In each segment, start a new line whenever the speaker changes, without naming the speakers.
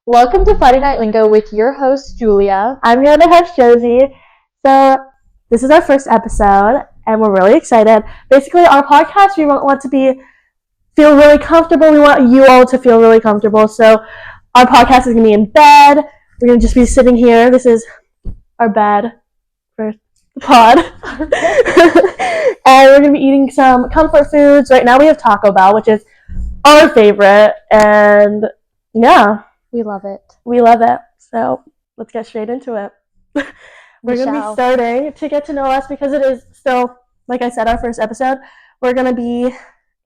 Welcome to Friday Night Lingo with your host, Julia.
I'm your other host, Josie. So, this is our first episode, and we're really excited. Basically, our podcast, we want to feel really comfortable. We want you all to feel really comfortable. So, our podcast is going to be in bed. We're going to just be sitting here. This is our bed for the pod. And we're going to be eating some comfort foods. Right now, we have Taco Bell, which is our favorite. And yeah.
We love it.
We love it. So let's get straight into it. We're going to be starting to get to know us because it is still, like I said, our first episode. We're going to be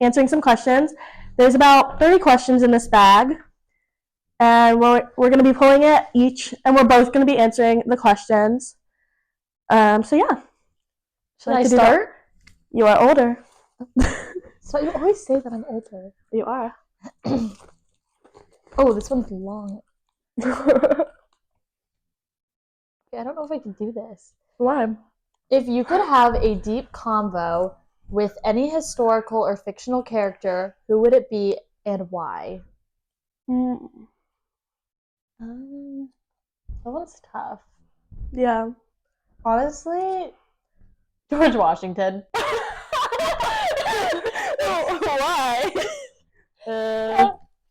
answering some questions. There's about 30 questions in this bag. And we're going to be pulling it each, and we're both going to be answering the questions. So yeah.
Should I start?
You are older.
So you always say that I'm older.
You are.
Oh, this one's long. I don't know if I can do this.
Why?
If you could have a deep convo with any historical or fictional character, who would it be and why? That one's tough.
Yeah.
Honestly, George Washington.
Why?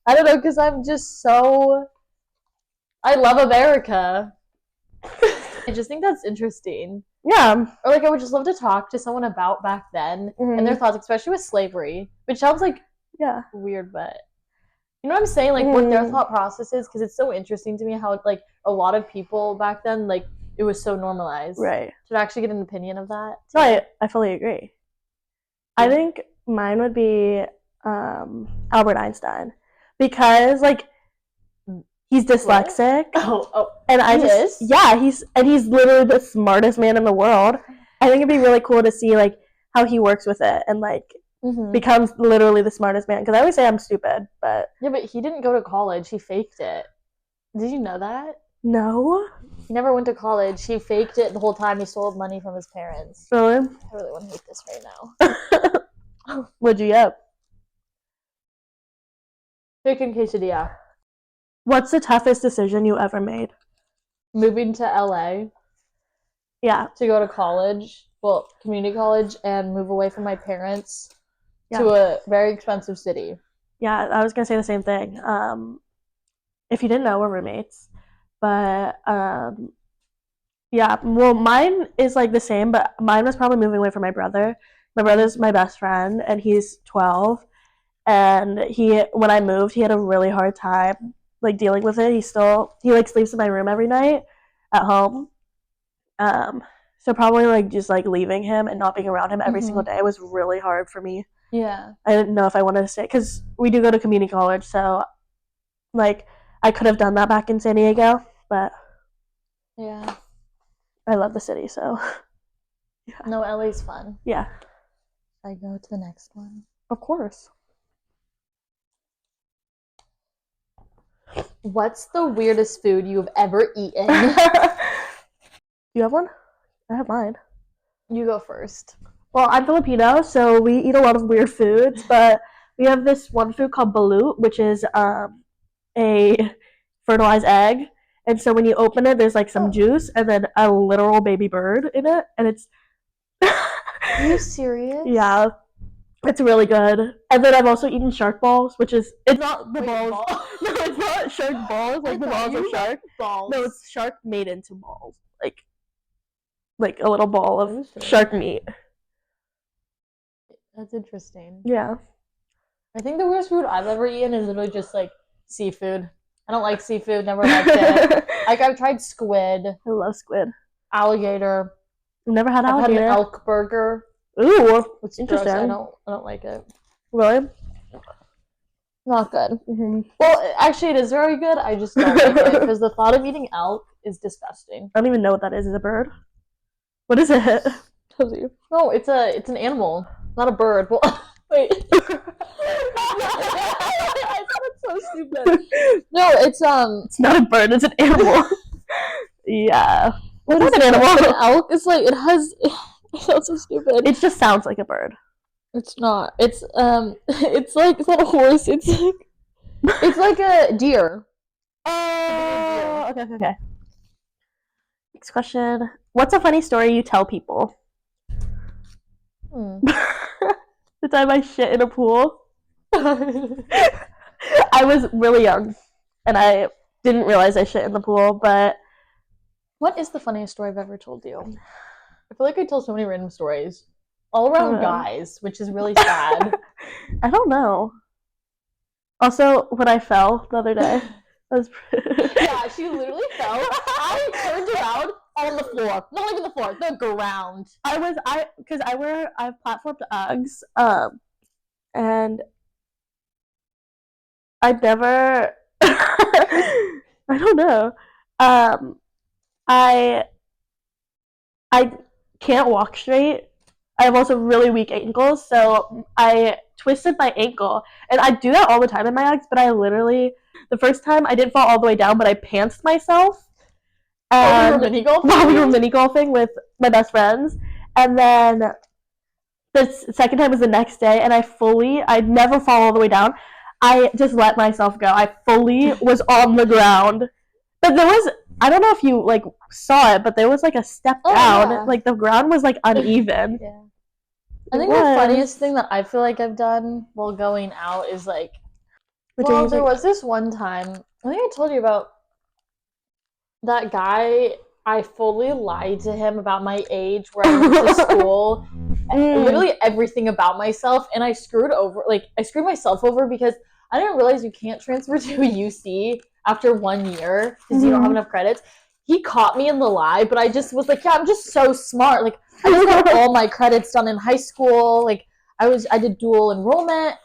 I don't know, because I'm just so... I love America. I just think that's interesting.
Yeah.
Or, I would just love to talk to someone about back then and their thoughts, especially with slavery, which sounds, weird, but... You know what I'm saying? What their thought process is, because it's so interesting to me how, a lot of people back then, it was so normalized.
Right.
Should I actually get an opinion of that?
No, I fully agree. I think mine would be Albert Einstein. Because he's dyslexic.
Oh,
and he's literally the smartest man in the world. I think it'd be really cool to see how he works with it and becomes literally the smartest man. Because I always say I'm stupid, but
yeah, but he didn't go to college. He faked it. Did you know that?
No.
He never went to college. He faked it the whole time. He stole money from his parents.
Really?
I really want to hate this right now.
What'd you get?
Chicken quesadilla.
What's the toughest decision you ever made?
Moving to LA.
Yeah.
To go to college, community college, and move away from my parents to a very expensive city.
Yeah, I was gonna say the same thing. If you didn't know, we're roommates, but yeah. Well, mine is the same, but mine was probably moving away from my brother. My brother's my best friend, and he's 12. And when I moved, he had a really hard time dealing with it. He sleeps in my room every night at home. So probably just leaving him and not being around him every single day was really hard for me.
Yeah.
I didn't know if I wanted to stay because we do go to community college, so I could have done that back in San Diego, but
yeah,
I love the city, so
yeah. No, LA's fun.
Yeah.
I go to the next one.
Of course.
What's the weirdest food you've ever eaten?
You have one? I have mine.
You go first.
Well, I'm Filipino, so we eat a lot of weird foods, but we have this one food called balut, which is a fertilized egg. And so when you open it, there's some juice and then a literal baby bird in it, and it's...
Are you serious?
Yeah. It's really good. And then I've also eaten shark balls, which is... It's not the balls. No, it's not shark balls, the balls of shark.
Balls.
No, it's shark made into balls. Like a little ball of shark meat.
That's interesting.
Yeah.
I think the worst food I've ever eaten is literally just seafood. I don't like seafood, never liked it. I've tried squid.
I love squid.
Alligator.
I've never had alligator.
I've had an elk burger.
Ooh,
it's
interesting.
Gross. I don't like it.
Really?
Not good. Well, actually, it is very good. I just don't like it because the thought of eating elk is disgusting.
I don't even know what that is. Is it a bird? What is it?
Tells you. No, it's an animal, not a bird. Well, wait. I thought it's so stupid. No, it's
not a bird. It's an animal. Yeah.
What is an animal? An elk is it has. It sounds so stupid.
It just sounds like a bird.
It's not. It's it's not a horse. It's like a deer.
Oh, okay. Next question. What's a funny story you tell people? The time I shit in a pool. I was really young, and I didn't realize I shit in the pool, but...
What is the funniest story I've ever told you? I feel like I tell so many random stories. All around guys, which is really sad.
I don't know. Also, when I fell the other day...
Yeah, she literally fell. I turned around on the floor. Not even the floor, the ground.
Because I've platformed Uggs, and I never, I don't know, I can't walk straight. I have also really weak ankles, so I twisted my ankle, and I do that all the time in my Uggs, but I literally, the first time I didn't fall all the way down, but I pantsed myself. And while we were mini golfing with my best friends, and then the second time was the next day, and I'd never fall all the way down. I just let myself go. I fully was on the ground. But there was, I don't know if you like saw it, but there was like a step down. Yeah. Like the ground was like uneven.
Yeah. I think the funniest thing that I feel like I've done while going out is like, well, there was this one time, I think I told you about that guy. I fully lied to him about my age, where I went to school, literally everything about myself, and I screwed myself over because I didn't realize you can't transfer to a UC after 1 year because you don't have enough credits. He caught me in the lie, but I just was like, yeah, I'm just so smart. Like, I just got all my credits done in high school. Like, I did dual enrollment,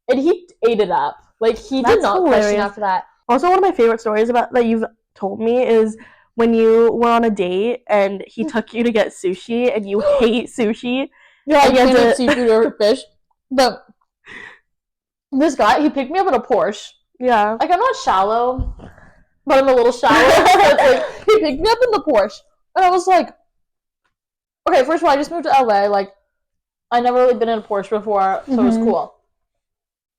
and he ate it up. Like, he did not question after that.
Also, one of my favorite stories about that you've told me is when you were on a date and he took you to get sushi and you hate sushi.
Yeah, I can't eat seafood or fish. But this guy, he picked me up in a Porsche.
Yeah.
Like, I'm not shallow, but I'm a little shallow. But, like, he picked me up in the Porsche. And I was like, okay, first of all, I just moved to LA. Like, I never really been in a Porsche before, so it was cool.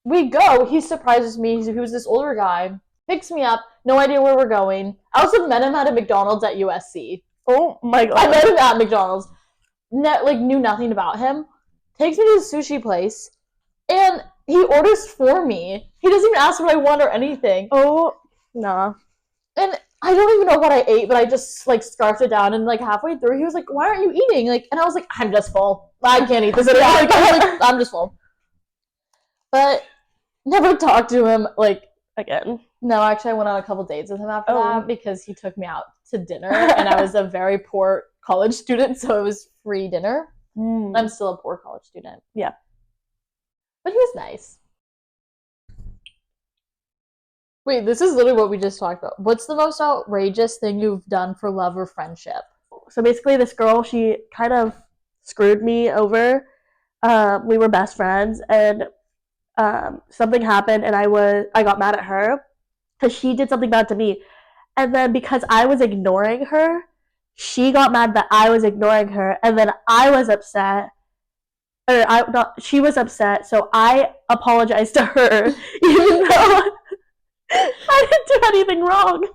We go. He surprises me. He was this older guy. Picks me up. No idea where we're going. I also met him at a McDonald's at USC.
Oh my god.
I met him at McDonald's. Knew nothing about him. Takes me to the sushi place. And he orders for me. He doesn't even ask what I want or anything.
Oh, nah.
And I don't even know what I ate, but I just, like, scarfed it down. And, like, halfway through, he was like, why aren't you eating? Like, and I was like, I'm just full. I can't eat this anymore. I'm just full. But never talked to him, like,
again.
No, actually, I went on a couple dates with him after that because he took me out to dinner, and I was a very poor college student, so it was free dinner. I'm still a poor college student.
Yeah.
But he was nice. Wait, this is literally what we just talked about. What's the most outrageous thing you've done for love or friendship?
So basically, this girl, she kind of screwed me over. We were best friends, and something happened, and I got mad at her because she did something bad to me. And then because I was ignoring her, she got mad that I was ignoring her, and then I was upset. She was upset, so I apologized to her, even though I didn't do anything wrong.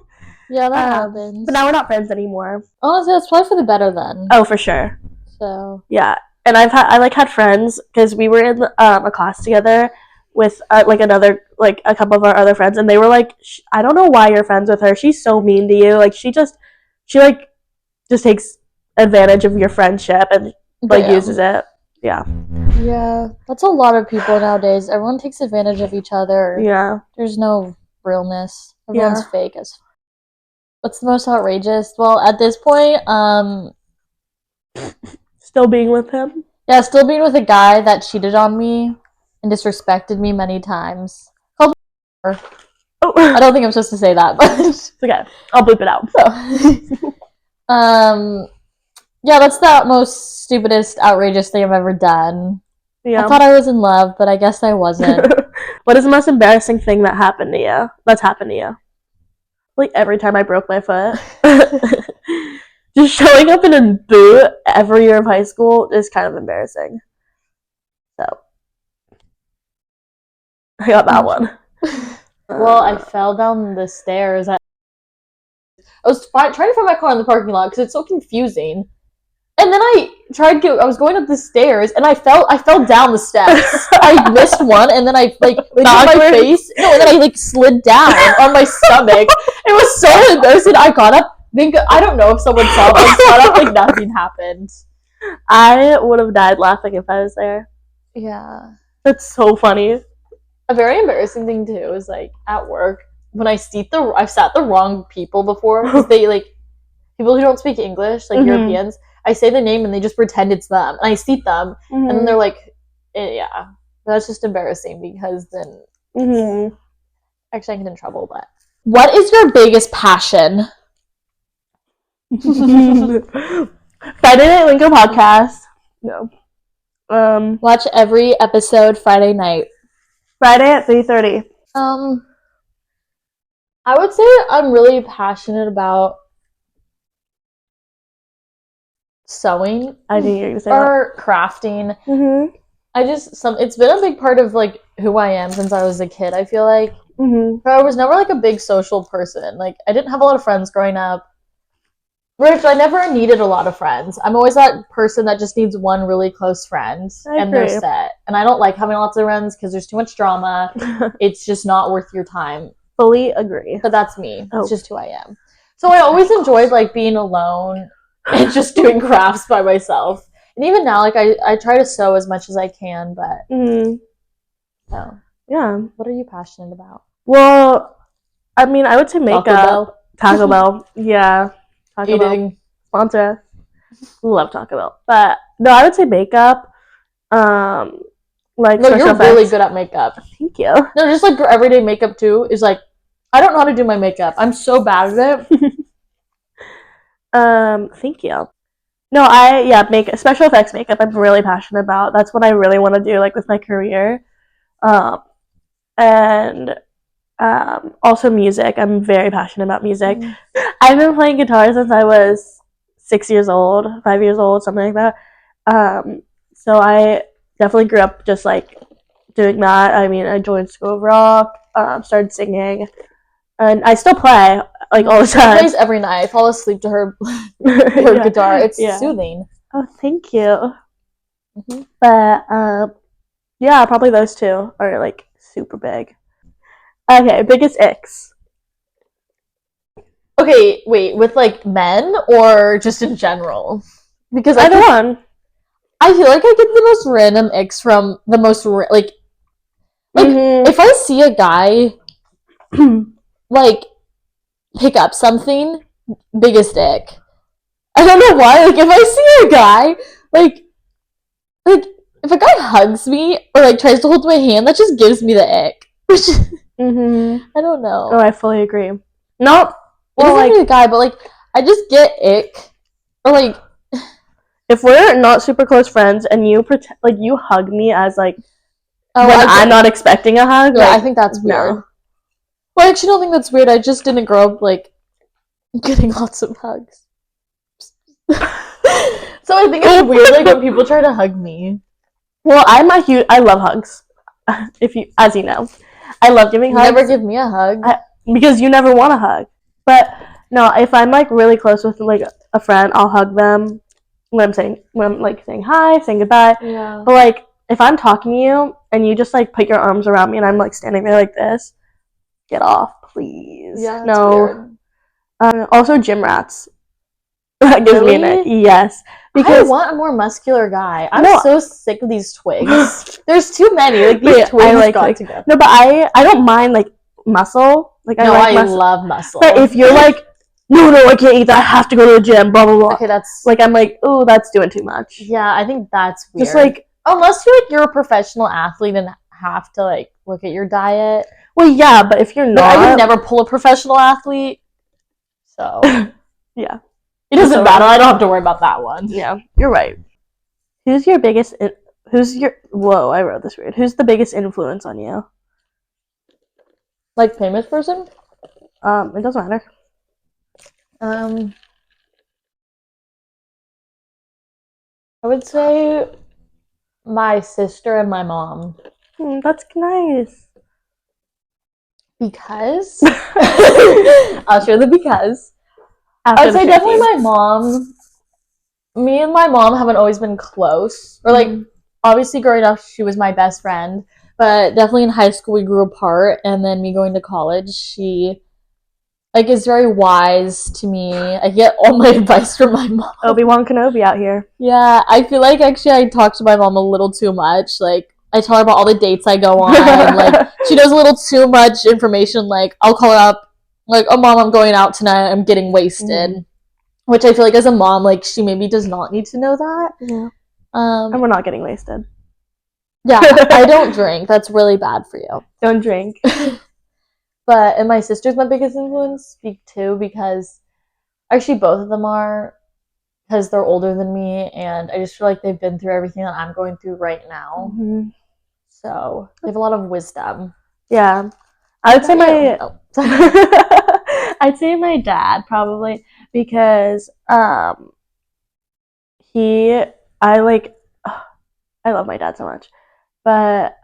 Yeah, that happens.
But now we're not friends anymore.
Honestly, that's probably for the better then.
Oh, for sure.
So
yeah, and I had friends because we were in a class together with like a couple of our other friends, and they were like, I don't know why you're friends with her. She's so mean to you. Like she just takes advantage of your friendship and like uses it. Yeah.
Yeah, that's a lot of people nowadays. Everyone takes advantage of each other.
Yeah.
There's no realness. Everyone's fake as fuck. What's the most outrageous? Well, at this point,
still being with him.
Yeah, still being with a guy that cheated on me and disrespected me many times. Called oh. I don't think I'm supposed to say that, but
it's okay. I'll bleep it out.
So. Yeah, that's the most stupidest, outrageous thing I've ever done. Yeah. I thought I was in love, but I guess I wasn't.
What is the most embarrassing thing that's happened to you? Like every time I broke my foot. Just showing up in a boot every year of high school is kind of embarrassing. So I got that one.
Well, I fell down the stairs. I was trying to find my car in the parking lot because it's so confusing. And then I was going up the stairs and I fell down the steps. I missed one and then I like hit my face. No, and then I like slid down on my stomach. It was so embarrassing. I got up. I don't know if someone saw, but I got up like nothing happened.
I would have died laughing if I was there.
Yeah.
That's so funny.
A very embarrassing thing too is like at work when I've sat the wrong people before because they like people who don't speak English, like Europeans. I say the name and they just pretend it's them, and I seat them, and then they're like, yeah, that's just embarrassing because then actually I get in trouble. But what is your biggest passion?
Friday Night Lingo podcast. No.
Watch every episode Friday night.
Friday at 3:30.
I would say I'm really passionate about sewing.
I knew you were gonna say
or that. Crafting. It's been a big part of like who I am since I was a kid. I feel like but I was never like a big social person. Like I didn't have a lot of friends growing up. Which I never needed a lot of friends. I'm always that person that just needs one really close friend and they're set. And I don't like having lots of friends because there's too much drama. It's just not worth your time.
Fully agree.
But that's me. It's just who I am. So I always enjoyed like being alone and just doing crafts by myself. And even now, like I try to sew as much as I can, but so
yeah.
What are you passionate about?
Well, I mean, I would say makeup. Taco Bell. Yeah. Taco Bell. Sponsor. Love Taco Bell. But no, I would say makeup. Like
no, you're really good at makeup.
Thank you.
No, just like your everyday makeup too is like I don't know how to do my makeup. I'm so bad at it.
Thank you. No, make special effects makeup. I'm really passionate about. That's what I really want to do, like with my career. And also music. I'm very passionate about music. I've been playing guitar since I was 5 years old, something like that. So I definitely grew up just like doing that. I mean, I joined School of Rock, started singing, and I still play like all the time.
She plays every night. I fall asleep to her guitar. It's soothing.
Oh, thank you. But yeah, probably those two are like super big. Okay, biggest icks.
Okay, wait, with like men or just in general? Because
either one.
I feel like I get the most random icks from the most like if I see a guy like pick up something, biggest ick. I don't know why. Like if I see a guy like if a guy hugs me or like tries to hold my hand, that just gives me the ick. I don't know.
Oh, I fully agree. No,
well, it doesn't be a guy, but like I just get ick. Or like
if we're not super close friends and you pretend like you hug me as like when I'm not expecting a hug.
Yeah, like, I think that's weird. No. Well, I actually don't think that's weird. I just didn't grow up like getting lots of hugs. So I think it's weird like when people try to hug me.
Well, I love hugs. As you know, I love giving hugs.
You never give me a hug
because you never want a hug. But no, if I'm like really close with like a friend, I'll hug them when I'm saying hi, saying goodbye.
Yeah.
But like if I'm talking to you and you just like put your arms around me and I'm like standing there like this, get off, please.
Yeah, that's weird.
Also gym rats. That gives me an ick. Yes.
Because I want a more muscular guy. I'm so sick of these twigs. There's too many. Like these twigs got to go.
No, but I don't mind like muscle. Like I
love muscle.
But if you're like, no, I can't eat that. I have to go to the gym. Blah blah blah.
Okay, that's
like I'm like, oh, that's doing too much.
Yeah, I think that's weird.
Just like
unless you're a professional athlete and have to like look at your diet.
Well, yeah, but if you're not,
I would never pull a professional athlete. So
yeah.
It doesn't matter. I don't have to worry about that one.
Yeah, you're right. Whoa, I wrote this weird. Who's the biggest influence on you?
Like famous person?
It doesn't matter.
I would say my sister and my mom.
That's nice.
Because I'll share the because. I would say definitely my mom. Me and my mom haven't always been close. Or like obviously growing up she was my best friend, but definitely in high school we grew apart, and then me going to college, she like is very wise to me. I get all my advice from my mom.
Obi-Wan Kenobi out here.
Yeah, I feel like actually I talk to my mom a little too much. Like I tell her about all the dates I go on. Like she knows a little too much information. Like I'll call her up, like, "Oh mom, I'm going out tonight. I'm getting wasted." Which I feel like as a mom, like she maybe does not need to know that.
Yeah. And we're not getting wasted.
Yeah, I don't drink. That's really bad for you.
Don't drink.
And my sister's my biggest influence, speak too, because actually both of them are, because they're older than me, and I just feel like they've been through everything that I'm going through right now. So they have a lot of wisdom.
Yeah. I would say I'd say my dad probably, because I love my dad so much, but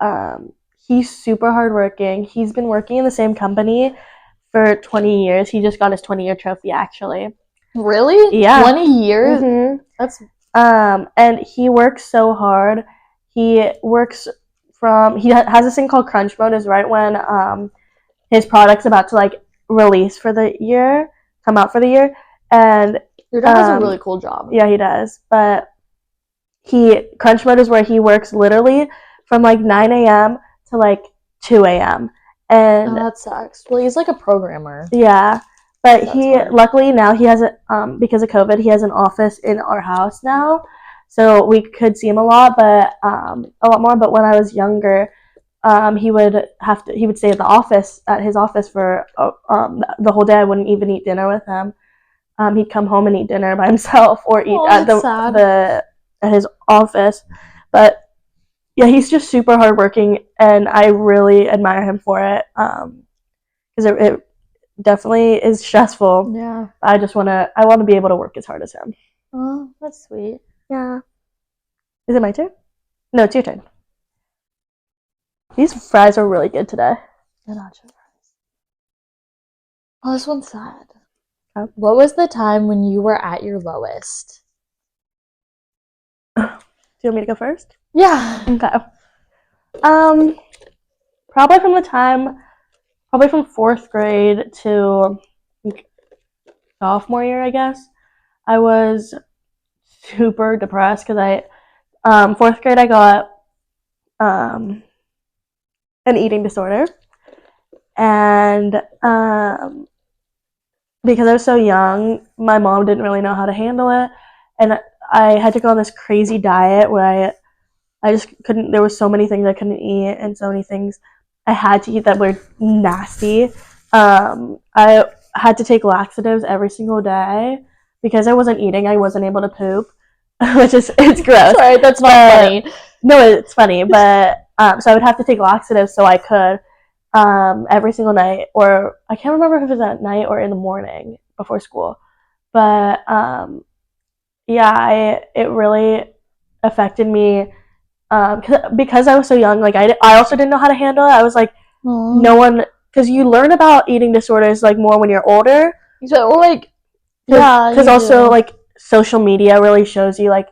he's super hardworking. He's been working in the same company for 20 years. He just got his 20-year trophy, actually.
Really?
Yeah.
20 years? That's
and he works so hard. He works he has this thing called crunch mode, is right when his product's about to like release for the year, come out for the year, and
your dad has a really cool job.
Yeah, he does. But crunch mode is where he works literally from like 9 a.m. to like 2 a.m. And
that sucks. Well, he's like a programmer.
Yeah, but luckily now he has because of COVID, he has an office in our house now, so we could see him a lot, but a lot more. But when I was younger, he would stay at his office for the whole day. I wouldn't even eat dinner with him. He'd come home and eat dinner by himself, or eat at his office. But yeah, he's just super hardworking, and I really admire him for it. Because it definitely is stressful.
Yeah.
I want to be able to work as hard as him.
Oh, that's sweet.
Yeah. Is it my turn? No, it's your turn. These fries are really good today.
The nacho fries. Oh, this one's sad. Oh. What was the time when you were at your lowest?
Do you want me to go first?
Yeah.
Okay. Probably from 4th grade to sophomore year, I guess. I was super depressed because 4th grade I got an eating disorder, and because I was so young, my mom didn't really know how to handle it, and I had to go on this crazy diet where I just couldn't. There were so many things I couldn't eat, and so many things I had to eat that were nasty. I had to take laxatives every single day because I wasn't eating. I wasn't able to poop, it's gross.
Sorry, that's not funny.
No, it's funny, but so I would have to take laxatives so I could every single night, or I can't remember if it was at night or in the morning before school. But yeah, it really affected me. Because I was so young, like I also didn't know how to handle it. I was like, no one, because you learn about eating disorders like more when you're older.
So, or like,
yeah, because also like social media really shows you like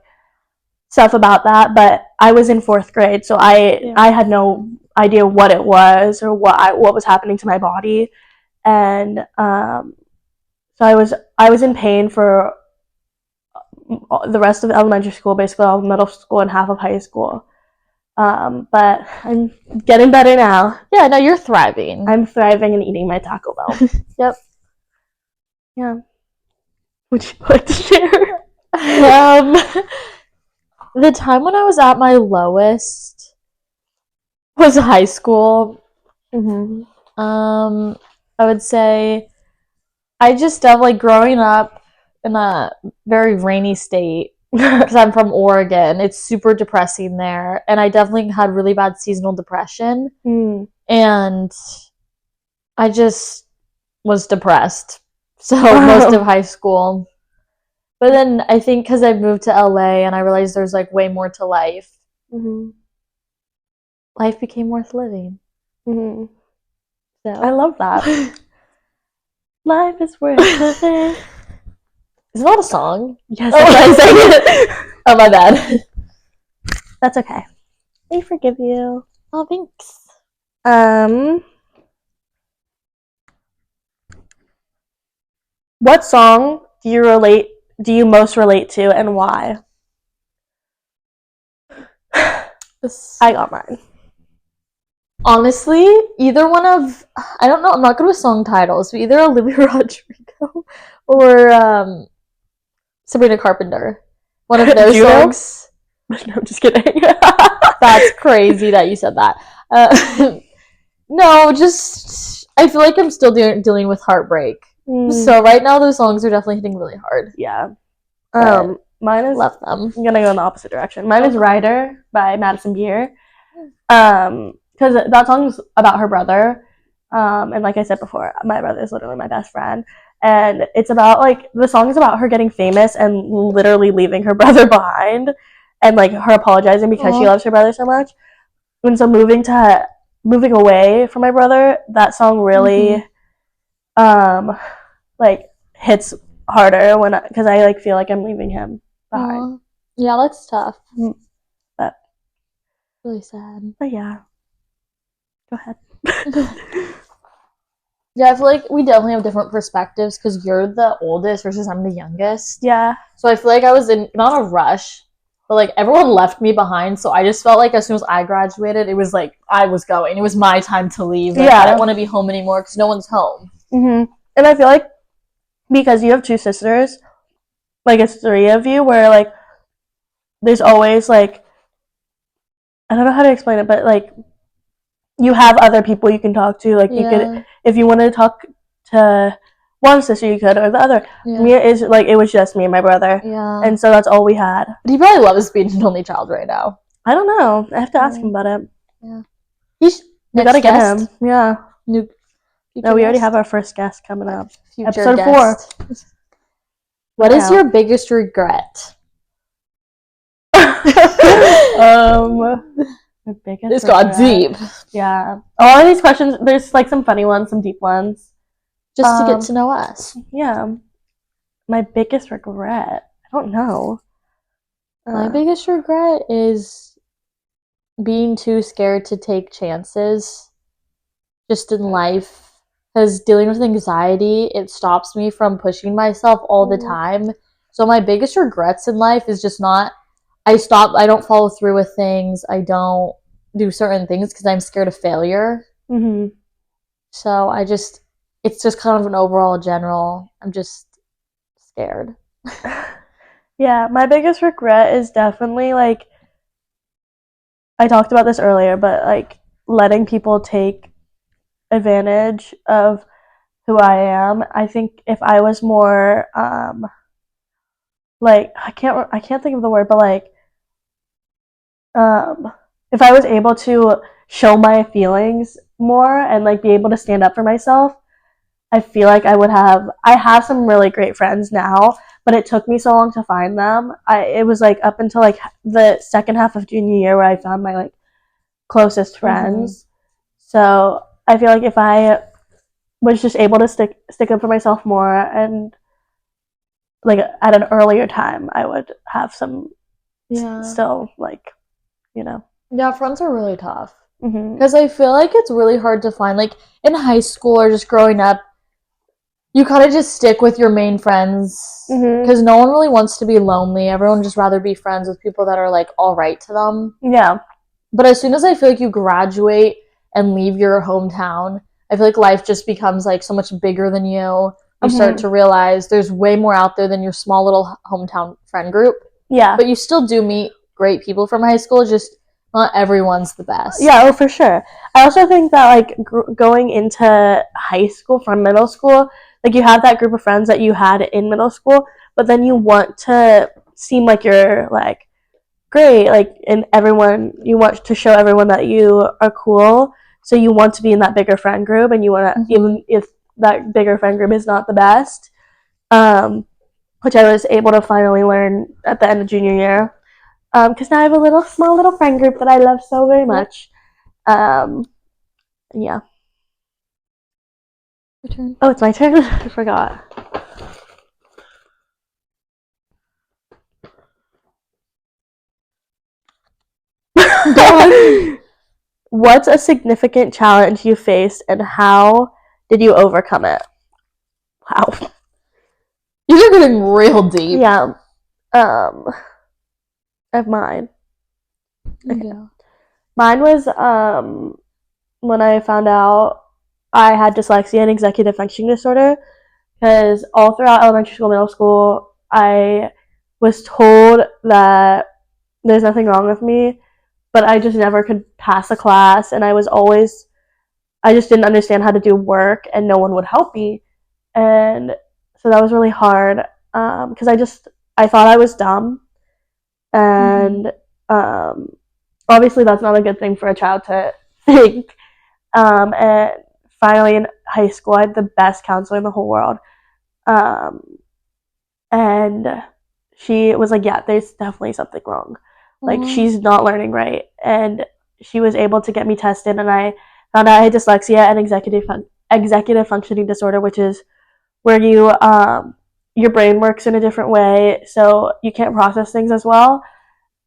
stuff about that. But I was in 4th grade, so I had no idea what it was or what was happening to my body, and so I was in pain for the rest of elementary school, basically all of middle school and half of high school. But I'm getting better now.
Yeah, no, you're thriving.
I'm thriving and eating my Taco Bell.
Yep.
Yeah. Would you like to share?
The time when I was at my lowest was high school. I would say I just definitely growing up in a very rainy state because I'm from Oregon. It's super depressing there, and I definitely had really bad seasonal depression, and I just was depressed. So most of high school. But then I think because I moved to LA and I realized there's like way more to life, life became worth living. So
I love that. Life is worth living.
Is that a song?
Yes, I'm saying it.
Oh, my bad.
That's okay. I forgive you.
Oh, thanks.
What song do you most relate to, and why? I got mine.
Honestly, either one of, I don't know, I'm not good with song titles, but either Olivia Rodrigo or Sabrina Carpenter. One of their songs.
No, just kidding.
That's crazy that you said that. No, just, I feel like I'm still dealing with heartbreak. So right now those songs are definitely hitting really hard.
Yeah. Mine is,
love them.
I'm gonna go in the opposite direction. Mine is Rider by Madison Beer. Because that song is about her brother. And like I said before, my brother is literally my best friend. And it's about, like, the song is about her getting famous and literally leaving her brother behind, and, like, her apologizing because she loves her brother so much. And so moving away from my brother, that song really like hits harder because I like feel like I'm leaving him behind.
Yeah, that's tough.
But
really sad.
But yeah. Go ahead.
Yeah, I feel like we definitely have different perspectives because you're the oldest versus I'm the youngest.
Yeah.
So I feel like I was in not a rush, but like everyone left me behind. So I just felt like as soon as I graduated, it was like I was going. It was my time to leave. Like, I didn't want to be home anymore because no one's home.
And I feel like because you have two sisters, like it's three of you, where like there's always like, I don't know how to explain it, but like you have other people you can talk to. Like you could, if you wanted to talk to one sister, you could, or the other. Mia is like, it was just me and my brother. Yeah. And so that's all we had.
But he probably loves being an only child right now.
I don't know. I have to ask him about it.
Yeah.
We gotta get him. Yeah. No, we already have our first guest coming up. Episode 4.
What is your biggest regret?
The biggest
it's got deep.
Yeah. All of these questions, there's like some funny ones, some deep ones.
Just to get to know us.
Yeah. My biggest regret? I don't know.
My biggest regret is being too scared to take chances just in life. Because dealing with anxiety, it stops me from pushing myself all the time. So my biggest regrets in life is just not, I don't follow through with things. I don't do certain things because I'm scared of failure. So it's just kind of an overall general, I'm just scared.
Yeah, my biggest regret is definitely like, I talked about this earlier, but like letting people take advantage of who I am. I think if I was more like, I can't think of the word, but like if I was able to show my feelings more and like be able to stand up for myself, I feel like I have some really great friends now, but it took me so long to find them. It was like up until like the second half of junior year where I found my like closest friends. So I feel like if I was just able to stick up for myself more and like at an earlier time, I would have some still like, you know.
Yeah, friends are really tough. Because I feel like it's really hard to find, like in high school or just growing up, you kind of just stick with your main friends because no one really wants to be lonely. Everyone just rather be friends with people that are like all right to them.
Yeah.
But as soon as I feel like you graduate and leave your hometown, I feel like life just becomes like so much bigger than you. You start to realize there's way more out there than your small little hometown friend group.
Yeah.
But you still do meet great people from high school, just not everyone's the best.
Yeah, oh, for sure. I also think that like going into high school from middle school, like you have that group of friends that you had in middle school, but then you want to seem like you're like great, like, and you want to show everyone that you are cool, so you want to be in that bigger friend group, and you want to, even if that bigger friend group is not the best, which I was able to finally learn at the end of junior year, because now I have a small little friend group that I love so very much. Yeah.
Your turn.
Oh, it's my turn? I forgot. What's a significant challenge you faced and how did you overcome it? Wow.
These are getting real deep.
Yeah. I have mine.
Okay. Yeah.
Mine was when I found out I had dyslexia and executive functioning disorder, because all throughout elementary school, middle school, I was told that there's nothing wrong with me, but I just never could pass a class, and I just didn't understand how to do work, and no one would help me, and so that was really hard, because I thought I was dumb, and obviously that's not a good thing for a child to think. And finally in high school, I had the best counselor in the whole world, and she was like, "Yeah, there's definitely something wrong. Like, she's not learning right." And she was able to get me tested, and I found out I had dyslexia and executive functioning disorder, which is where your brain works in a different way, so you can't process things as well.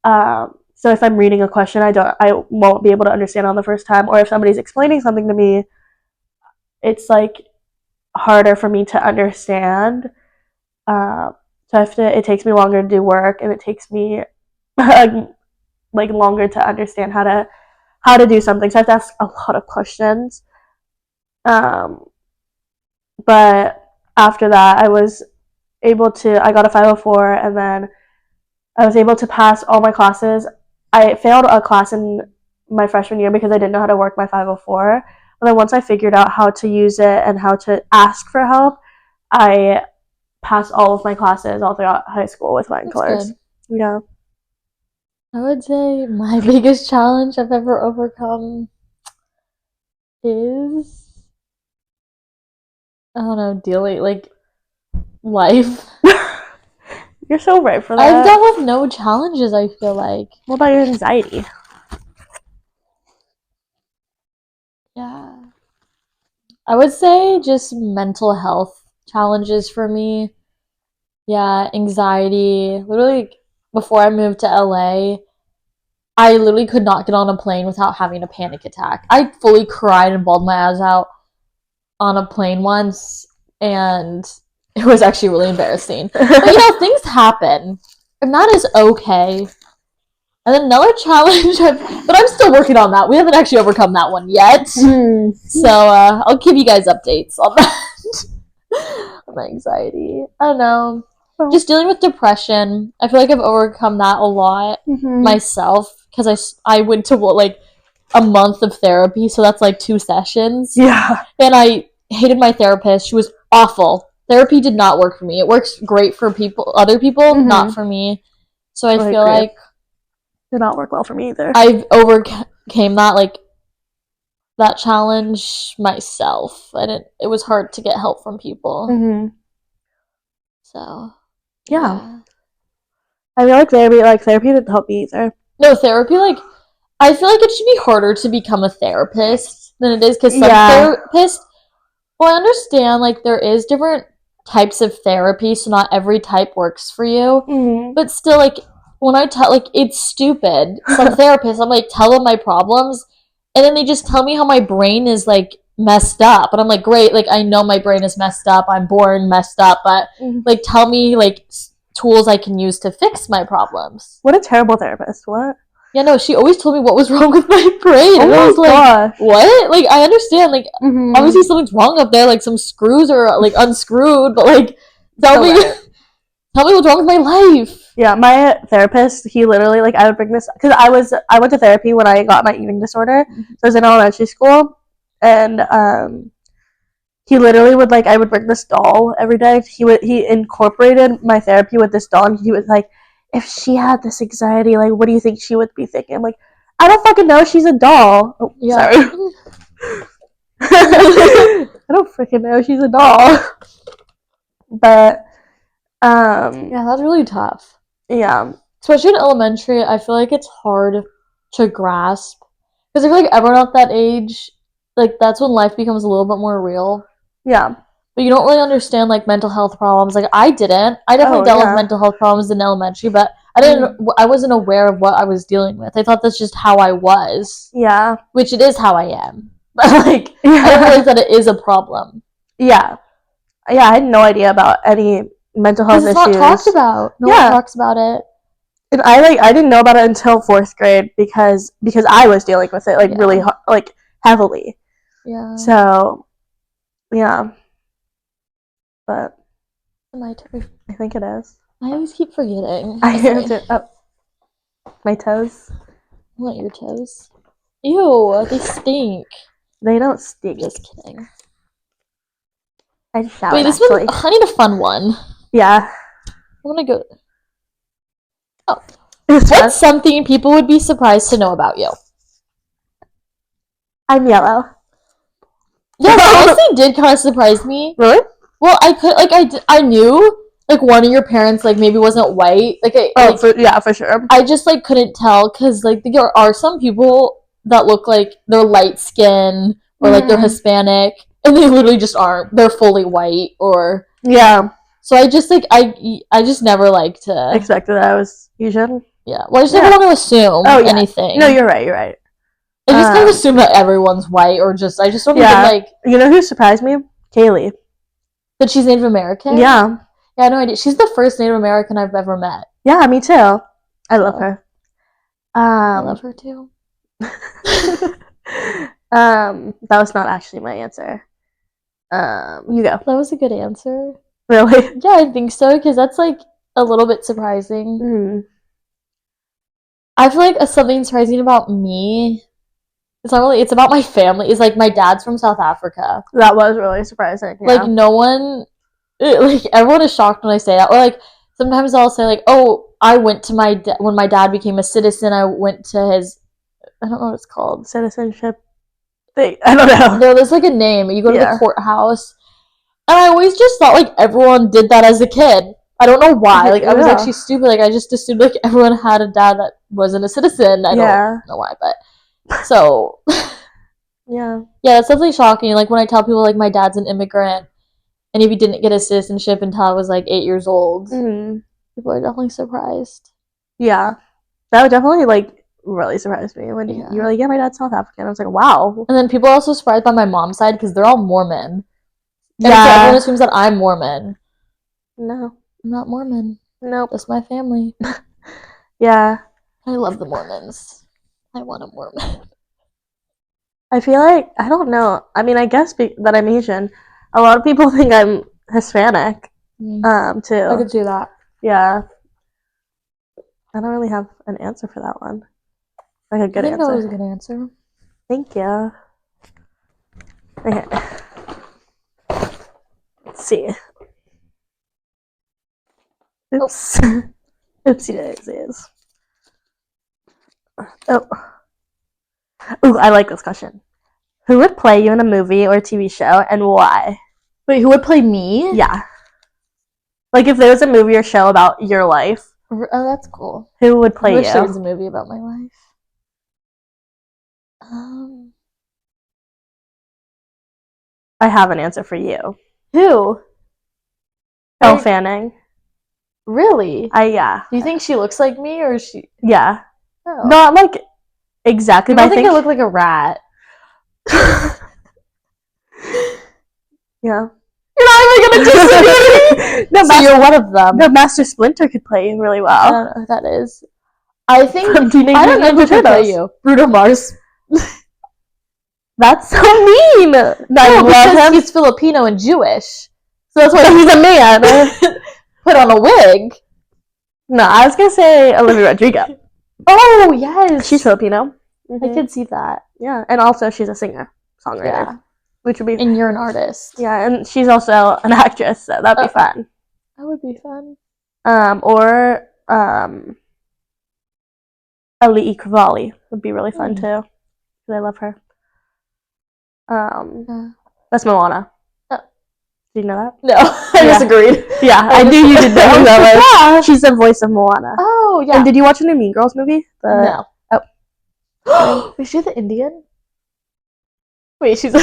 So if I'm reading a question, I won't be able to understand on the first time, or if somebody's explaining something to me, it's like harder for me to understand. So it takes me longer to do work, and it takes me like longer to understand how to do something. So I have to ask a lot of questions. But after that, I got a 504, and then I was able to pass all my classes. I failed a class in my freshman year because I didn't know how to work my 504. But then once I figured out how to use it and how to ask for help, I passed all of my classes all throughout high school with flying colors. Good. Yeah.
I would say my biggest challenge I've ever overcome is, I don't know, dealing like life.
You're so right for that.
I've dealt with no challenges, I feel like.
What about your anxiety?
Yeah. I would say just mental health challenges for me. Yeah, anxiety. Literally, before I moved to LA, I literally could not get on a plane without having a panic attack. I fully cried and bawled my eyes out on a plane once, and it was actually really embarrassing. But things happen, and that is okay. And then another challenge, but I'm still working on that. We haven't actually overcome that one yet. So I'll give you guys updates on that. On my anxiety. I don't know. Just dealing with depression. I feel like I've overcome that a lot myself, because I went to like a month of therapy, so that's like 2 sessions.
Yeah.
And I hated my therapist. She was awful. Therapy did not work for me. It works great for other people, not for me. So I feel like
did not work well for me either.
I've overcame that challenge myself, and it was hard to get help from people. So
yeah. I feel like therapy didn't help me either.
No, therapy, like, I feel like it should be harder to become a therapist than it is, because some therapists, well, I understand, like, there is different types of therapy, so not every type works for you, but still, like, when I tell, like, it's stupid. Some therapists, I'm like, tell them my problems, and then they just tell me how my brain is, like, messed up, and I'm like, great, like, I know my brain is messed up, I'm born messed up, but, like, tell me, like, tools I can use to fix my problems.
What a terrible therapist. What?
Yeah, no, she always told me what was wrong with my brain. And I was like, what? Like, I understand, like, obviously something's wrong up there, like, some screws are, like, unscrewed, but, like, tell me what's wrong with my life.
Yeah, my therapist, he literally, like, I would bring this, because I went to therapy when I got my eating disorder, so I was in elementary school, and, he literally would, like, I would bring this doll every day. He incorporated my therapy with this doll, and he was like, if she had this anxiety, like, what do you think she would be thinking? I'm like, I don't fucking know, she's a doll. Oh, yeah. Sorry. I don't freaking know, she's a doll. But,
yeah, that's really tough.
Yeah.
Especially in elementary, I feel like it's hard to grasp. Because I feel like everyone at that age, like, that's when life becomes a little bit more real.
Yeah.
But you don't really understand like mental health problems. Like I didn't. I definitely dealt with mental health problems in elementary, but I wasn't aware of what I was dealing with. I thought that's just how I was.
Yeah.
Which it is how I am. But like I didn't realize that it is a problem.
Yeah. Yeah, I had no idea about any mental health issues.
It's not talked about. No one talks about it.
And I didn't know about it until 4th grade because I was dealing with it really like heavily.
Yeah.
So, yeah. But
my turn.
I think it is.
I always keep forgetting.
I answered my toes.
I want your toes. Ew, they stink.
They don't stink.
Just kidding.
I just showered.
Wait, this one. I need a fun one.
Yeah.
I want to go. Oh. What's something people would be surprised to know about you?
I'm yellow.
Yeah, that honestly did kind of surprise me.
Really?
Well, I knew like one of your parents like maybe wasn't white.
For sure.
I just like couldn't tell because like there are some people that look like they're light skin or like they're Hispanic and they literally just aren't. They're fully white or So I just like I just never like to
expected that I was Asian.
Yeah. Well, I just never want to assume anything.
No, you're right. You're right.
I just kind of assume that everyone's white or just I just don't even like.
You know who surprised me? Kaylee.
That she's Native American?
Yeah.
Yeah, I had no idea. She's the first Native American I've ever met.
Yeah, me too. I love her.
I love her too.
That was not actually my answer. You go.
That was a good answer.
Really?
Yeah, I think so, because that's like a little bit surprising.
Mm-hmm.
I feel like something surprising about me. It's not really. It's about my family. It's like my dad's from South Africa.
That was really surprising. Yeah.
Like no one, like everyone is shocked when I say that. Or like sometimes I'll say like, "Oh, I went to when my dad became a citizen. I went to his. I don't know what it's called.
Citizenship thing. I don't know.
No, there's like a name. You go to the courthouse, and I always just thought like everyone did that as a kid. I don't know why. Like I was actually stupid. Like I just assumed like everyone had a dad that wasn't a citizen. I don't know why, but. So, yeah, that's definitely shocking. Like when I tell people like my dad's an immigrant, and if he didn't get his citizenship until I was like 8 years old, people are definitely surprised.
Yeah, that would definitely like really surprise me when you were like, "Yeah, my dad's South African." I was like, "Wow!"
And then people are also surprised by my mom's side because they're all Mormon. And so everyone assumes that I'm Mormon.
No,
I'm not Mormon.
Nope,
that's my family.
Yeah,
I love the Mormons. I want a Mormon.
I feel like, I don't know. I mean, I guess that I'm Asian. A lot of people think I'm Hispanic, too.
I could see that.
Yeah. I don't really have an answer for that one. Like a good answer. I think
that was a good answer.
Thank you. Okay. Let's see. Oops. Oopsie daisies. Oh. Ooh, I like this question. Who would play you in a movie or TV show and why?
Wait, who would play me?
Yeah. Like if there was a movie or show about your life.
Oh, that's cool.
Who would play you? I wish
there was a movie about my life.
I have an answer for you.
Who?
Elle Fanning.
Really?
Yeah.
Do you think she looks like me or is she?
Yeah. Oh. Not like exactly, but I think
I look like a rat.
Yeah.
You're not even gonna disagree.
No,
so you're one of them.
No, Master Splinter could play you really well.
I don't know who that is. I think
I don't know who could play you.
Bruno Mars.
That's so mean.
No, because he's Filipino and Jewish, so that's why
he's a man.
Put on a wig.
No, I was gonna say Olivia Rodrigo.
Oh yes,
she's Filipino.
I could see that.
Yeah, and also she's a singer, songwriter. Yeah. Which would be.
And you're an artist.
Yeah, and she's also an actress, so that'd be fun.
That would be fun.
Or Ali Kravali would be really fun too. Because I love her. That's Moana. Oh. Did you know that?
No, I disagreed.
Yeah, I knew you did know who that was. She's the voice of Moana.
Oh, yeah.
And did you watch the new Mean Girls movie?
No.
Oh.
Is she the Indian? Wait, she's...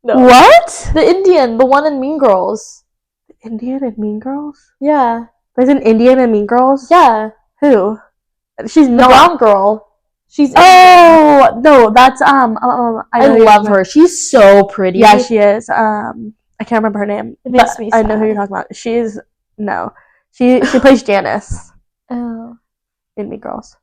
No.
What? What?
The Indian, the one in Mean Girls.
Indian in Mean Girls?
Yeah.
There's an Indian in Mean Girls?
Yeah.
Who? She's
the
not.
brown girl. She's
no, that's
I love her. She's so pretty.
Yeah, she is. I can't remember her name.
It makes me sad.
I know who you're talking about. She plays Janice.
Oh.
In Mean Girls.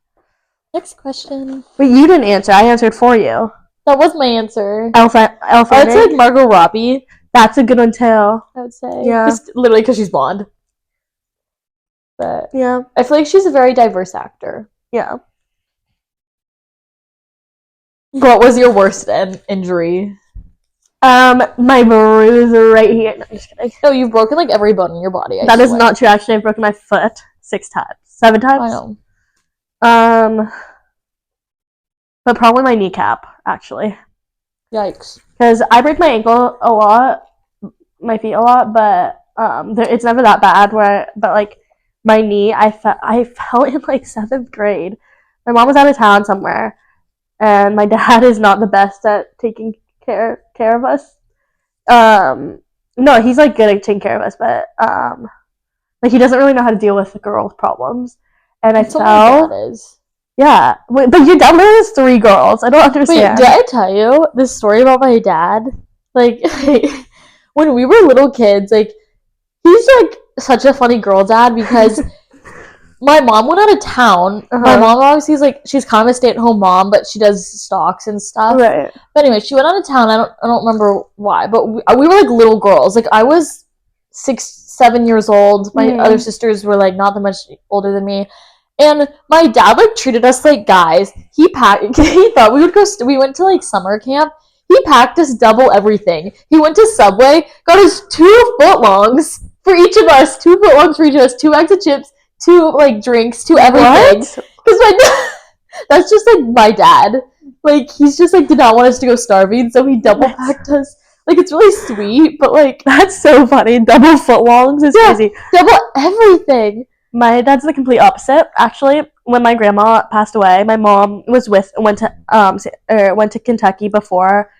Next question.
But you didn't answer. I answered for you.
That was my answer.
I would
say like Margot Robbie.
That's a good one too. I
would say.
Yeah.
Literally because she's blonde. But
yeah,
I feel like she's a very diverse actor.
Yeah.
What was your worst injury?
My bruise right here. No, I'm just kidding.
No, you've broken like every bone in your body.
That is not true. Actually, I've broken my foot 7 times.
I know.
But probably my kneecap, actually.
Yikes.
Because I break my ankle a lot, my feet a lot, but it's never that bad. But like my knee, I fell in like 7th grade. My mom was out of town somewhere, and my dad is not the best at taking care of us. No, he's like good at taking care of us, but like he doesn't really know how to deal with the girls' problems. And I fell.
My dad is.
Yeah, but your dad has 3 girls. I don't understand.
Wait, did I tell you this story about my dad? Like, when we were little kids, like, he's like such a funny girl dad because my mom went out of town. My mom obviously is like, she's kind of a stay-at-home mom, but she does stocks and stuff.
Right.
But anyway, she went out of town. I don't remember why, but we were like little girls. Like, I was 6, 7 years old. My other sisters were like not that much older than me. And my dad like treated us like guys. He thought we would go. We went to like summer camp. He packed us double everything. He went to Subway, got us 2 footlongs for each of us. 2 footlongs for each of us. 2 bags of chips. 2 like drinks. 2 everything. Because my dad, that's just like my dad. Like he's just like did not want us to go starving, so he double packed us. Like it's really sweet, but like
that's so funny. Double footlongs is crazy.
Double everything.
My dad's the complete opposite. Actually, when my grandma passed away, my mom went to Kentucky before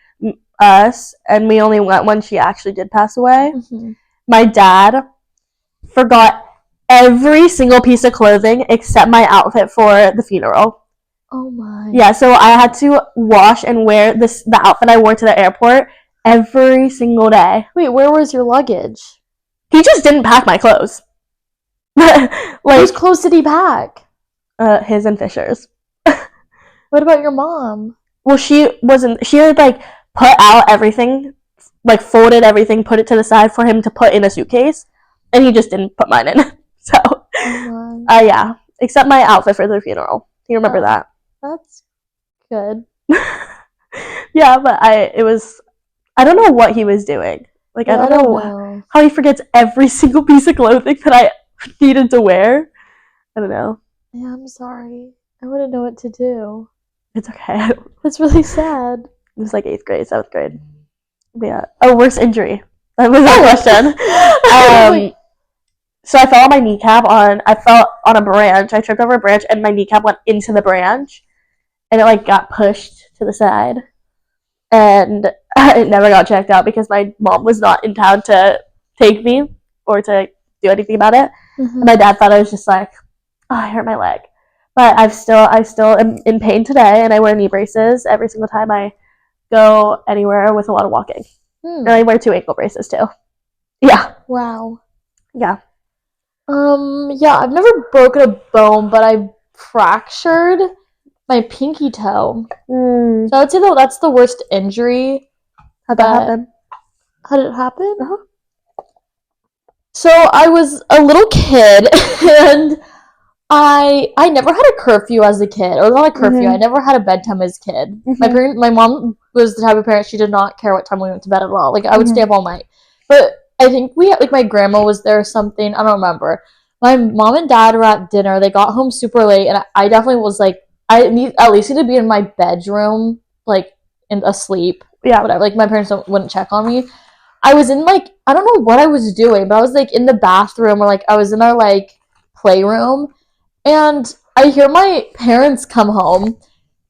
us, and we only went when she actually did pass away. Mm-hmm. My dad forgot every single piece of clothing except my outfit for the funeral.
Oh my.
Yeah, so I had to wash and wear the outfit I wore to the airport every single day.
Wait, where was your luggage?
He just didn't pack my clothes.
Like, whose clothes did he pack?
His and Fisher's.
What about your mom?
Well, she had like put out everything, like folded everything, put it to the side for him to put in a suitcase, and he just didn't put mine in. So, yeah, except my outfit for the funeral. You remember that?
That's good.
Yeah, but I don't know what he was doing. Like, yeah, I don't know how he forgets every single piece of clothing that I needed to wear. I don't know.
Yeah, I'm sorry. I wouldn't know what to do.
It's okay.
That's really sad.
It was like 8th grade, 7th grade. But yeah. Oh, worst injury. That was our question. So I fell on my kneecap I fell on a branch. I tripped over a branch and my kneecap went into the branch and it like got pushed to the side. And it never got checked out because my mom was not in town to take me or to do anything about it. Mm-hmm. And my dad thought I was just like, oh, I hurt my leg. But I still am in pain today, and I wear knee braces every single time I go anywhere with a lot of walking. And I wear 2 ankle braces too. Yeah.
Wow.
Yeah.
Yeah, I've never broken a bone, but I fractured my pinky toe. So I would say though that's the worst injury.
How'd that happen?
How did it happen?
Uh-huh.
So I was a little kid, and I never had a curfew as a kid, or not a curfew. I never had a bedtime as a kid. My mom was the type of parent, she did not care what time we went to bed at all. Like I would stay up all night. But I think my grandma was there or something. I don't remember. My mom and dad were at dinner. They got home super late, and I definitely was like, I at least need to be in my bedroom, like asleep. Yeah, whatever. Like my parents wouldn't check on me. I was in like, I don't know what I was doing, but I was like in the bathroom or like I was in our like playroom, and I hear my parents come home,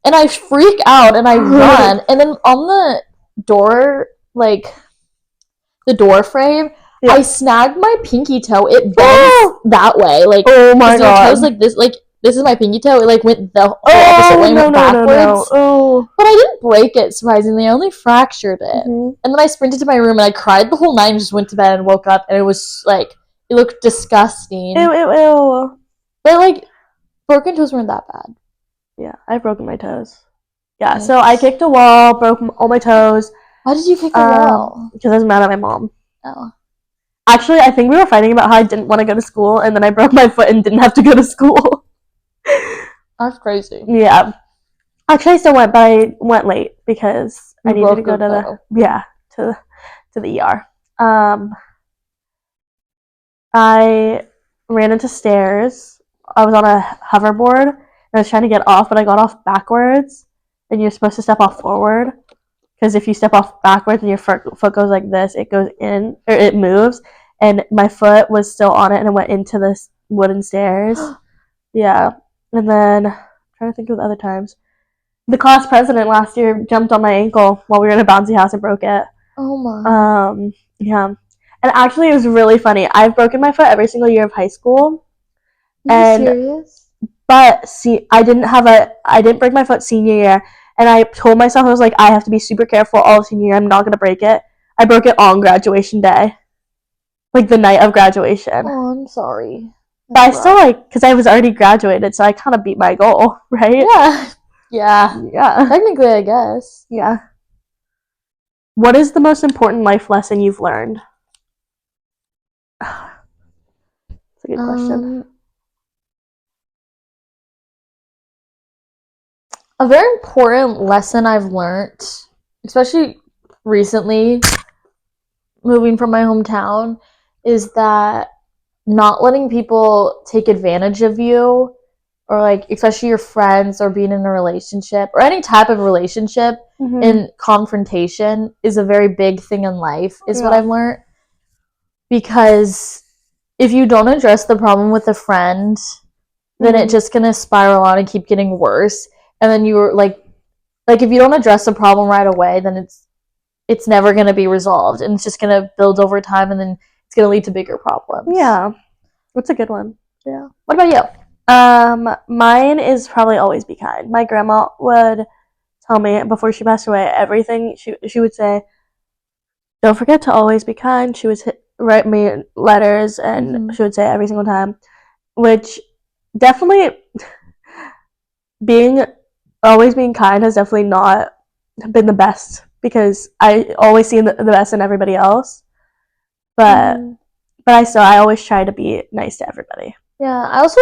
and I freak out and I run, and then on the door, like the door frame. Yeah. I snagged my pinky toe. It bends that way. Like,
oh my god.
Your toes like this. Like, this is my pinky toe. It like went the opposite way, went backwards. Oh. But I didn't break it, surprisingly. I only fractured it. And then I sprinted to my room and I cried the whole night and just went to bed and woke up and it was like, it looked disgusting.
Ew.
But like, broken toes weren't that bad.
Yeah, I've broken my toes. Yeah, nice. So I kicked a wall, broke all my toes.
Why did you kick a wall?
Because I was mad at my mom.
Oh.
Actually, I think we were fighting about how I didn't want to go to school, and then I broke my foot and didn't have to go to school.
That's crazy.
Yeah. Actually, I still went, but I went late because I needed to go to the ER. I ran into stairs. I was on a hoverboard, and I was trying to get off, but I got off backwards, and you're supposed to step off forward. Because if you step off backwards and your foot goes like this, it goes in, or it moves, and my foot was still on it, and it went into this wooden stairs. Yeah. And then, I'm trying to think of the other times. The class president last year jumped on my ankle while we were in a bouncy house and broke it.
Oh my.
Yeah. And actually, it was really funny. I've broken my foot every single year of high school.
Are you serious?
But see, I didn't break my foot senior year. And I told myself, I was like, I have to be super careful all senior year. I'm not going to break it. I broke it on graduation day. Like the night of graduation.
Oh, I'm sorry.
But I still because I was already graduated, so I kind of beat my goal, right?
Yeah. Yeah. Technically, I guess.
Yeah. What is the most important life lesson you've learned? That's a good question.
A very important lesson I've learned, especially recently, moving from my hometown, is that not letting people take advantage of you, or like, especially your friends, or being in a relationship, or any type of relationship, in confrontation is a very big thing in life, is what I've learned. Because if you don't address the problem with a friend, then it's just gonna spiral on and keep getting worse. And then you're like if you don't address the problem right away, then it's never going to be resolved. And it's just going to build over time, and then it's going to lead to bigger problems.
Yeah. That's a good one.
Yeah. What about you?
Mine is probably always be kind. My grandma would tell me before she passed away everything. She would say, don't forget to always be kind. She would write me letters, and she would say every single time. Which definitely always being kind has definitely not been the best, because I always see the best in everybody else. But I always try to be nice to everybody.
Yeah, I also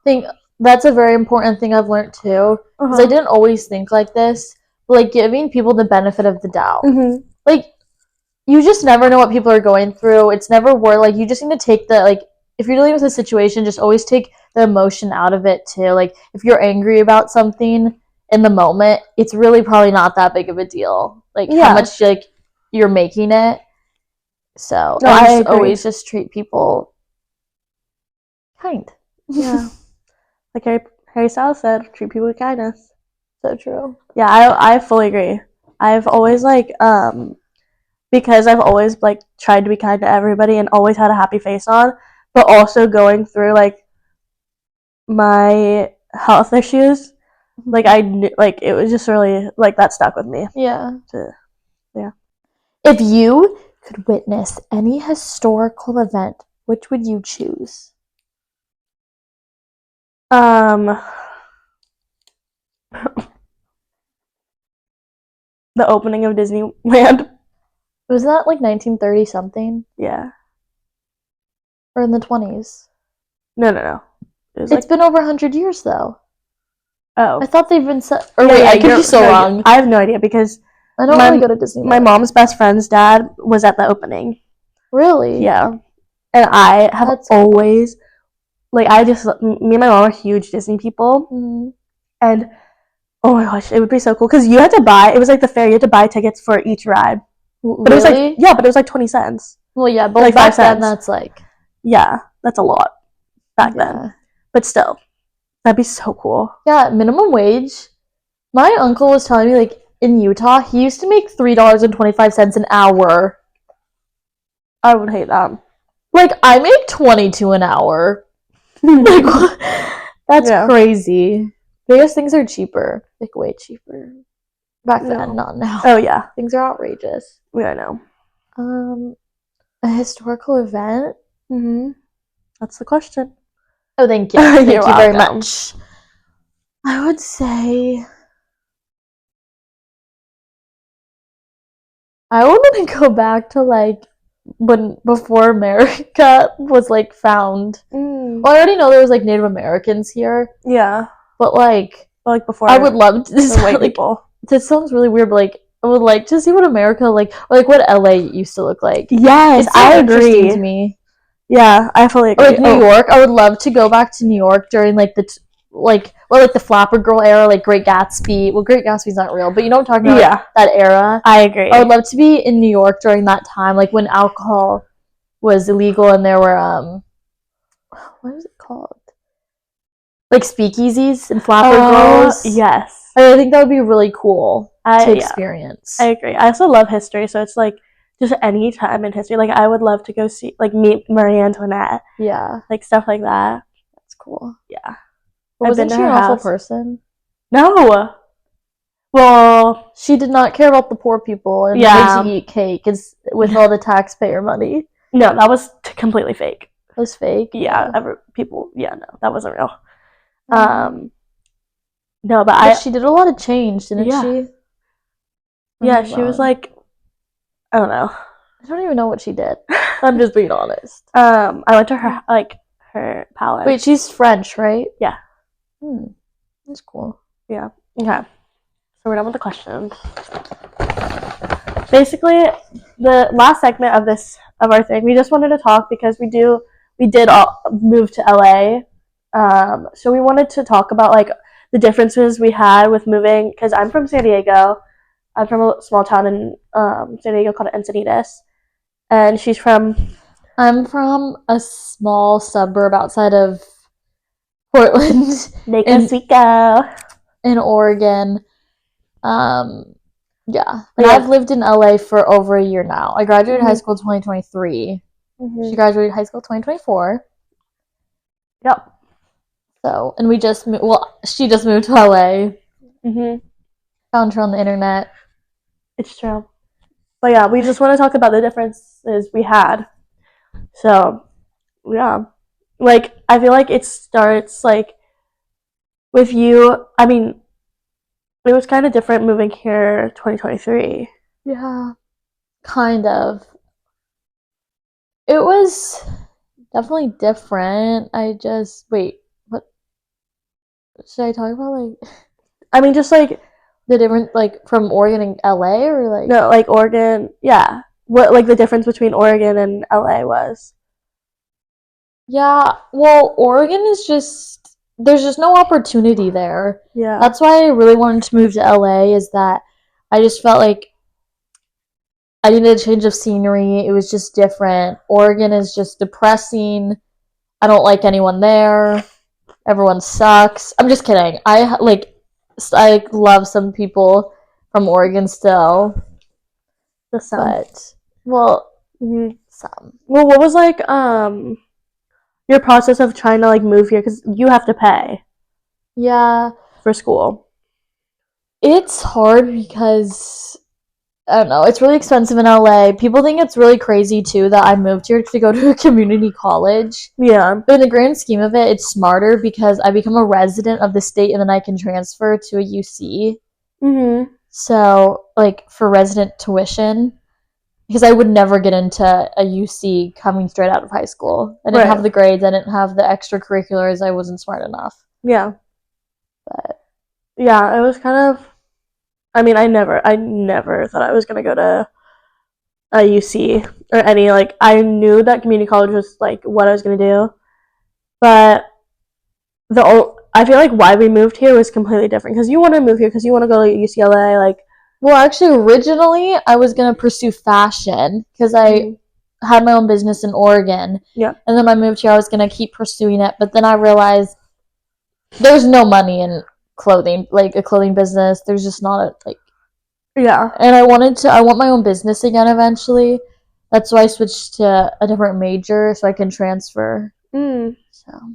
think that's a very important thing I've learned too, because I didn't always think like this, but giving people the benefit of the doubt. You just never know what people are going through. It's never worth you just need to take the if you're dealing with a situation, just always take the emotion out of it too. If you're angry about something in the moment, it's really probably not that big of a deal. How much you're making it. So I always just treat people kind.
Yeah. Like Harry Styles said, treat people with kindness.
So true.
Yeah, I fully agree. I've always because I've always tried to be kind to everybody and always had a happy face on, but also going through my health issues, I knew, it was just really that stuck with me.
Yeah.
Yeah.
If you could witness any historical event, which would you choose?
The opening of Disneyland.
Was that 1930 something?
Yeah.
Or in the 20s?
No.
It's been over 100 years though.
Oh.
I thought they've been set. Or wait, I could be so wrong.
I have no idea, because
I don't really go to Disneyland.
My mom's best friend's dad was at the opening.
Really?
Yeah. And I have always me and my mom are huge Disney people. And oh my gosh, it would be so cool, because you had to buy, it was the fair, you had to buy tickets for each ride. But
really?
But it was 20 cents.
Well, yeah, but back then that's
yeah, that's a lot back then. But still, that'd be so cool.
Yeah, minimum wage. My uncle was telling me in Utah, he used to make $3.25 an hour.
I would hate that.
Like, I make $22 an hour. Like, that's crazy. Biggest things are cheaper. Like, way cheaper. Back then, not now.
Oh, yeah.
Things are outrageous.
Yeah, I know.
A historical event?
Mm-hmm. That's the question.
Oh, thank you. Thank you very much. I would say I would want to go back to like before America was like found. Well, I already know there was like Native Americans here.
Yeah.
But like
before
I would love to
white people.
This sounds really weird, but like I would like to see what America like what LA used to look like.
Yes,
it's so
I
interesting
agree.
To me.
Yeah, I fully agree.
Or like New York, I would love to go back to New York during like the the Flapper Girl era, like Great Gatsby. Well, Great Gatsby's not real, but you know what I'm talking about?
Yeah,
that era.
I agree.
I would love to be in New York during that time, like when alcohol was illegal and there were what is it called? Like speakeasies and Flapper Girls.
Yes,
I think that would be really cool to experience.
I agree. I also love history, so it's like just any time in history. Like I would love to go see, like meet Marie Antoinette.
Yeah,
like stuff like that.
That's cool.
Yeah.
But wasn't she an awful person?
No. Well,
she did not care about the poor people and wanted to eat cake with all the taxpayer money.
No, that was completely fake.
It was fake?
Yeah, no, that wasn't real. No, but
she did a lot of change, didn't she?
Yeah, she was like, I don't know.
I don't even know what she did. I'm just being honest.
I went to her palace.
Wait, she's French, right?
Yeah.
That's cool.
Yeah. Okay. So we're done with the questions. Basically, the last segment of our thing, we just wanted to talk because we did all move to LA. So we wanted to talk about like the differences we had with moving, because I'm from San Diego. I'm from a small town in San Diego called Encinitas, and I'm
from a small suburb outside of Portland, in Oregon. Yeah, and I've lived in LA for over a year now. I graduated high school 2023. She graduated high school 2024.
Yep.
So, and we just moved. Well, she just moved to LA. Found her on the internet.
It's true. But yeah, we just want to talk about the differences we had. So, yeah. Like, I feel like it starts, like, with you. I mean, it was kind of different moving here 2023.
Yeah. Kind of. It was definitely different. Wait, what? Should I talk about, like...
I mean, just, like...
The difference, like, from Oregon and LA, or, like...
No, like, Oregon, yeah. What, like, the difference between Oregon and LA was.
Yeah, well, Oregon is just... There's just no opportunity there.
Yeah.
That's why I really wanted to move to LA, is that I just felt like I needed a change of scenery. It was just different. Oregon is just depressing. I don't like anyone there. Everyone sucks. I'm just kidding. I love some people from Oregon still.
Some.
But, well, some.
Well, what was, like, your process of trying to, like, move here? Because you have to pay.
Yeah.
For school.
It's hard because, I don't know, it's really expensive in LA. People think it's really crazy, too, that I moved here to go to a community college.
Yeah.
But in the grand scheme of it, it's smarter because I become a resident of the state and then I can transfer to a UC. So, like, for resident tuition, because I would never get into a UC coming straight out of high school. I didn't have the grades, I didn't have the extracurriculars, I wasn't smart enough.
Yeah.
But
yeah, it was kind of... I mean, I never thought I was going to go to a UC or any, like... I knew that community college was, like, what I was going to do. But I feel like why we moved here was completely different. Because you want to move here because you want to go to UCLA, like...
Well, actually, originally, I was going to pursue fashion because I had my own business in Oregon.
Yeah.
And then when I moved here, I was going to keep pursuing it. But then I realized there's no money in clothing, like a clothing business. There's just not
Yeah.
And I want my own business again eventually. That's why I switched to a different major so I can transfer. So